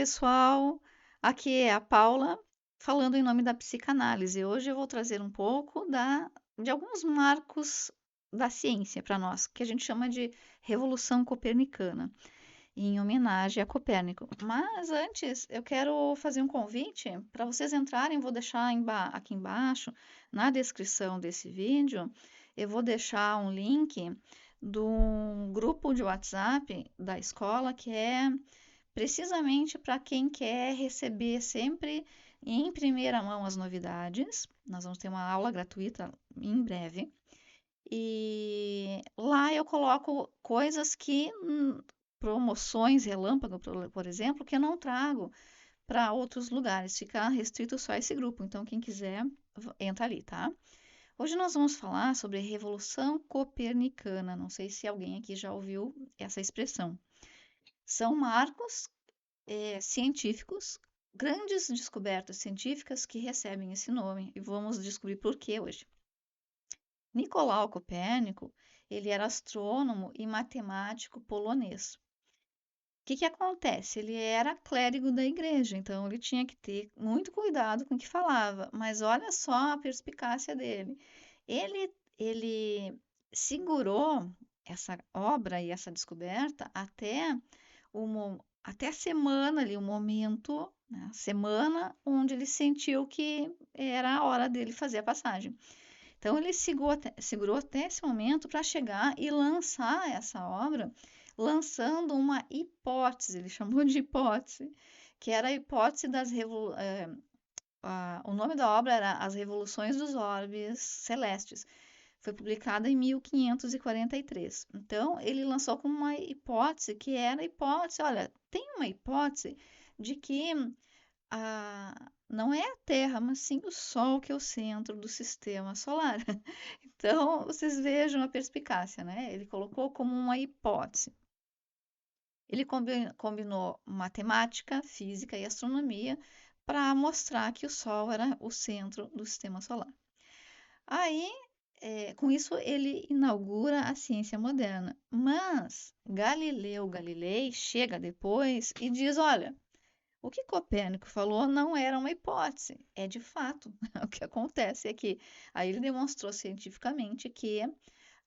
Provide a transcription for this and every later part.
pessoal, aqui é a Paula falando em nome da psicanálise. Hoje eu vou trazer um pouco de alguns marcos da ciência para nós, que a gente chama de Revolução Copernicana, em homenagem a Copérnico. Mas antes, eu quero fazer um convite para vocês entrarem, vou deixar aqui embaixo, na descrição desse vídeo, eu vou deixar um link do grupo de WhatsApp da escola que é precisamente para quem quer receber sempre em primeira mão as novidades. Nós vamos ter uma aula gratuita em breve. E lá eu coloco coisas promoções relâmpago, por exemplo, que eu não trago para outros lugares. Fica restrito só a esse grupo. Então, quem quiser, entra ali, tá? Hoje nós vamos falar sobre a Revolução Copernicana. Não sei se alguém aqui já ouviu essa expressão. São marcos científicos, grandes descobertas científicas que recebem esse nome e vamos descobrir por que hoje. Nicolau Copérnico, ele era astrônomo e matemático polonês. O que acontece? Ele era clérigo da igreja, então ele tinha que ter muito cuidado com o que falava, mas olha só a perspicácia dele. Ele segurou essa obra e essa descoberta até a semana ali, o momento, né, a semana onde ele sentiu que era a hora dele fazer a passagem. Então ele segurou até esse momento para chegar e lançar essa obra, lançando uma hipótese, ele chamou de hipótese, que era a hipótese o nome da obra era As Revoluções dos Orbes Celestes. Foi publicada em 1543. Então, ele lançou como uma hipótese que era a hipótese, olha, tem uma hipótese de que não é a Terra, mas sim o Sol que é o centro do sistema solar. Então, vocês vejam a perspicácia, né? Ele colocou como uma hipótese. Ele combinou matemática, física e astronomia para mostrar que o Sol era o centro do sistema solar. Aí, com isso, ele inaugura a ciência moderna. Mas Galileu Galilei chega depois e diz: olha, o que Copérnico falou não era uma hipótese, é de fato. O que acontece é que aí ele demonstrou cientificamente que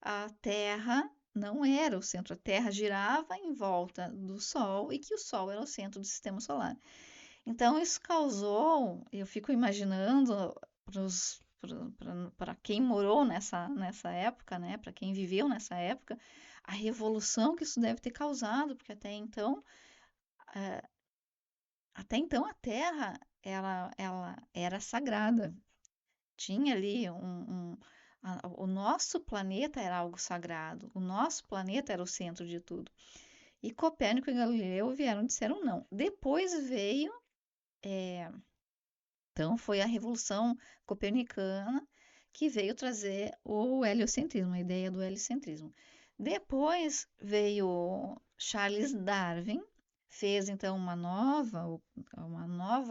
a Terra não era o centro, a Terra girava em volta do Sol e que o Sol era o centro do sistema solar. Então, isso causou, eu fico imaginando para quem morou nessa época, né, para quem viveu nessa época, a revolução que isso deve ter causado, porque até então a Terra ela era sagrada. Tinha ali o nosso planeta era algo sagrado, o nosso planeta era o centro de tudo. E Copérnico e Galileu vieram e disseram não. Depois veio então, foi a Revolução Copernicana que veio trazer o heliocentrismo, a ideia do heliocentrismo. Depois veio Charles Darwin, fez então uma nova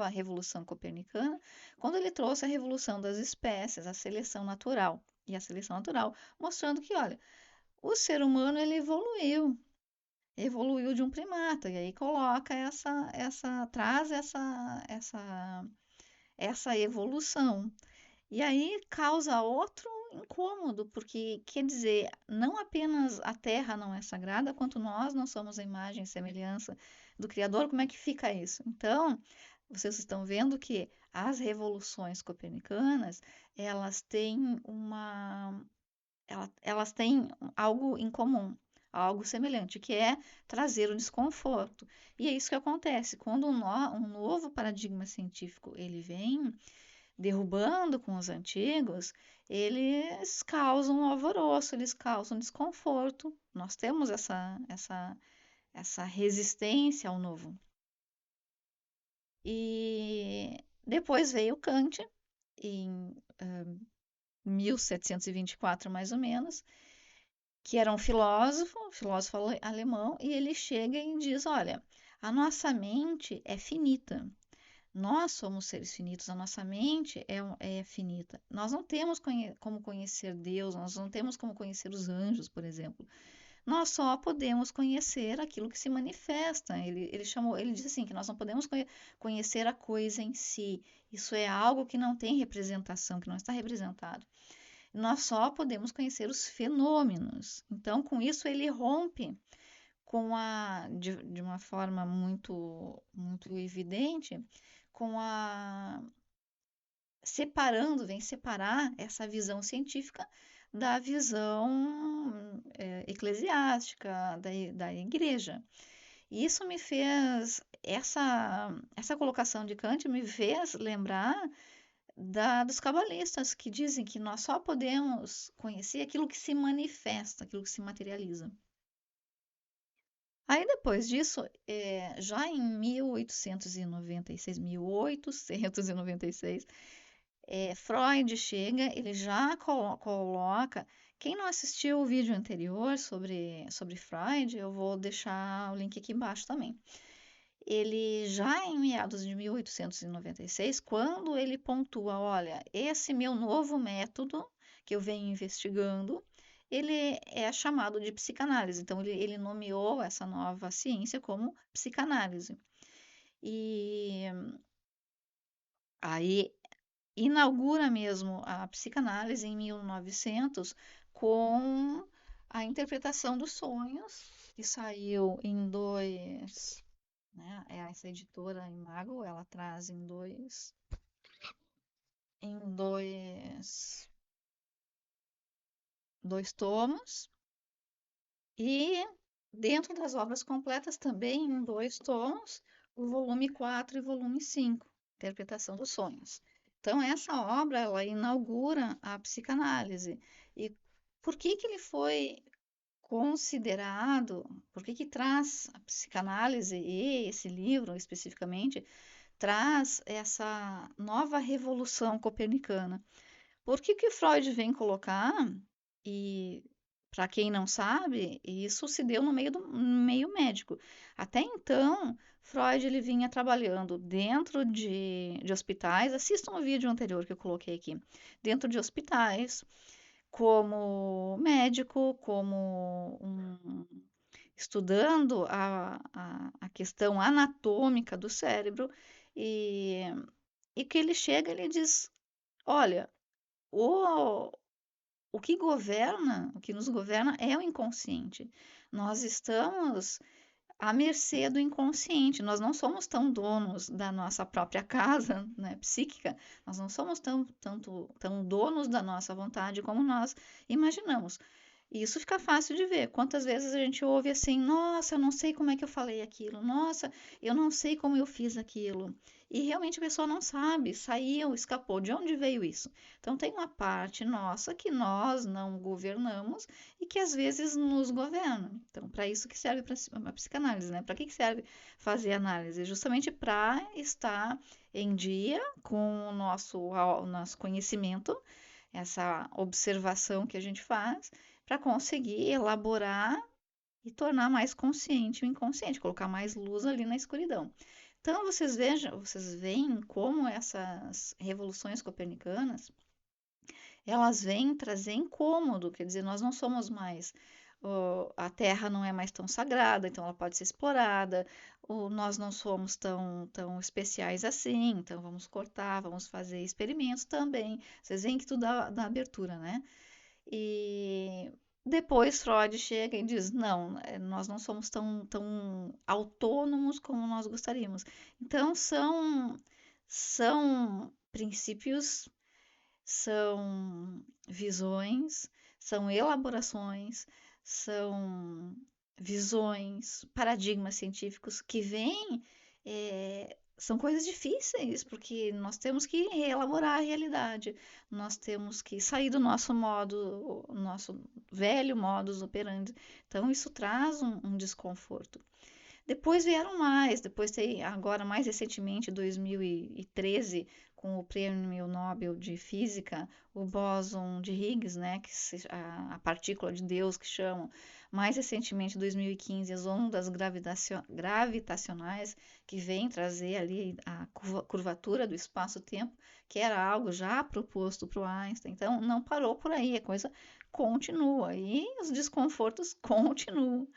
Revolução Copernicana, quando ele trouxe a Revolução das Espécies, a seleção natural. E a seleção natural, mostrando que, olha, o ser humano ele evoluiu de um primata, e aí coloca traz essa evolução. E aí causa outro incômodo, porque quer dizer, não apenas a Terra não é sagrada, quanto nós não somos a imagem e semelhança do Criador, como é que fica isso? Então, vocês estão vendo que as revoluções copernicanas, elas têm elas têm algo em comum, algo semelhante, que é trazer o desconforto. E é isso que acontece quando um novo paradigma científico ele vem derrubando com os antigos, eles causam alvoroço, eles causam desconforto. Nós temos essa resistência ao novo. E depois veio Kant, em 1724 mais ou menos, que era um filósofo alemão, e ele chega e diz: olha, a nossa mente é finita. Nós somos seres finitos, a nossa mente é finita. Nós não temos como conhecer Deus, nós não temos como conhecer os anjos, por exemplo. nós só podemos conhecer aquilo que se manifesta. Ele diz assim, que nós não podemos conhecer a coisa em si. Isso é algo que não tem representação, que não está representado. Nós só podemos conhecer os fenômenos. Então, com isso, ele rompe de uma forma muito evidente, com a vem separar essa visão científica da visão eclesiástica da igreja. E isso me fez, essa colocação de Kant me fez lembrar dos cabalistas, que dizem que nós só podemos conhecer aquilo que se manifesta, aquilo que se materializa. Aí depois disso, já em 1896, Freud chega, ele já coloca. Quem não assistiu o vídeo anterior sobre Freud, eu vou deixar o link aqui embaixo também. Ele já em meados de 1896, quando ele pontua, olha, esse meu novo método que eu venho investigando, ele é chamado de psicanálise. Então, ele nomeou essa nova ciência como psicanálise. E aí inaugura mesmo a psicanálise em 1900 com a interpretação dos sonhos, que saiu em dois, né? Essa editora Imago, ela traz em dois tomos, e dentro das obras completas também em dois tomos, o volume 4 e volume 5, Interpretação dos Sonhos. Então, essa obra, ela inaugura a psicanálise. E por que que ele foi considerado, por que que traz a psicanálise, e esse livro especificamente, traz essa nova revolução copernicana? Por que que Freud vem colocar, e para quem não sabe, isso se deu no meio médico. Até então, Freud ele vinha trabalhando dentro de hospitais. Assistam o vídeo anterior que eu coloquei aqui. Dentro de hospitais, como médico, estudando a questão anatômica do cérebro, e, e que ele chega e ele diz: olha, o, o que nos governa é o inconsciente. Nós estamos à mercê do inconsciente. Nós não somos tão donos da nossa própria casa, né, psíquica. Nós não somos tão donos da nossa vontade como nós imaginamos. E isso fica fácil de ver. Quantas vezes a gente ouve assim: nossa, eu não sei como é que eu falei aquilo, nossa, eu não sei como eu fiz aquilo. E realmente a pessoa não sabe, saiu, escapou. De onde veio isso? Então, tem uma parte nossa que nós não governamos e que às vezes nos governa. Então, para isso que serve a psicanálise, né? Para que serve fazer análise? Justamente para estar em dia com o nosso conhecimento, essa observação que a gente faz, para conseguir elaborar e tornar mais consciente o inconsciente, colocar mais luz ali na escuridão. Então, vocês veem como essas revoluções copernicanas, elas vêm trazer incômodo, quer dizer, nós não somos mais, a Terra não é mais tão sagrada, então ela pode ser explorada, nós não somos tão especiais assim, então vamos cortar, vamos fazer experimentos também. Vocês veem que tudo dá abertura, né? E depois Freud chega e diz: não, nós não somos tão autônomos como nós gostaríamos. Então, são princípios, são visões, são elaborações, são visões, paradigmas científicos que vêm, são coisas difíceis, porque nós temos que reelaborar a realidade, nós temos que sair do nosso velho modus operandi. Então, isso traz um desconforto. Depois vieram mais, depois tem agora mais recentemente, 2013, com o Prêmio Nobel de Física, o bóson de Higgs, né, a partícula de Deus que chamam. Mais recentemente, 2015, as ondas gravitacionais, que vêm trazer ali a curvatura do espaço-tempo, que era algo já proposto para o Einstein. Então, não parou por aí, a coisa continua e os desconfortos continuam.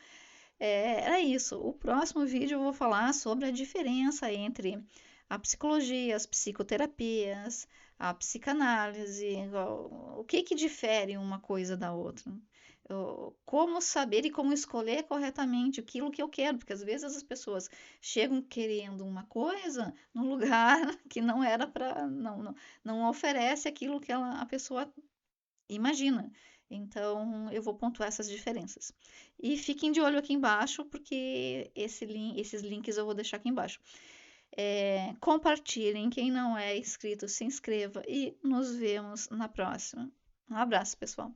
Era isso. O próximo vídeo eu vou falar sobre a diferença entre a psicologia, as psicoterapias, a psicanálise, o que que difere uma coisa da outra. Como saber e como escolher corretamente aquilo que eu quero, porque às vezes as pessoas chegam querendo uma coisa num lugar que não era para, não oferece aquilo que a pessoa imagina. Então, eu vou pontuar essas diferenças. E fiquem de olho aqui embaixo, porque esses links eu vou deixar aqui embaixo. Compartilhem, quem não é inscrito, se inscreva e nos vemos na próxima. Um abraço, pessoal.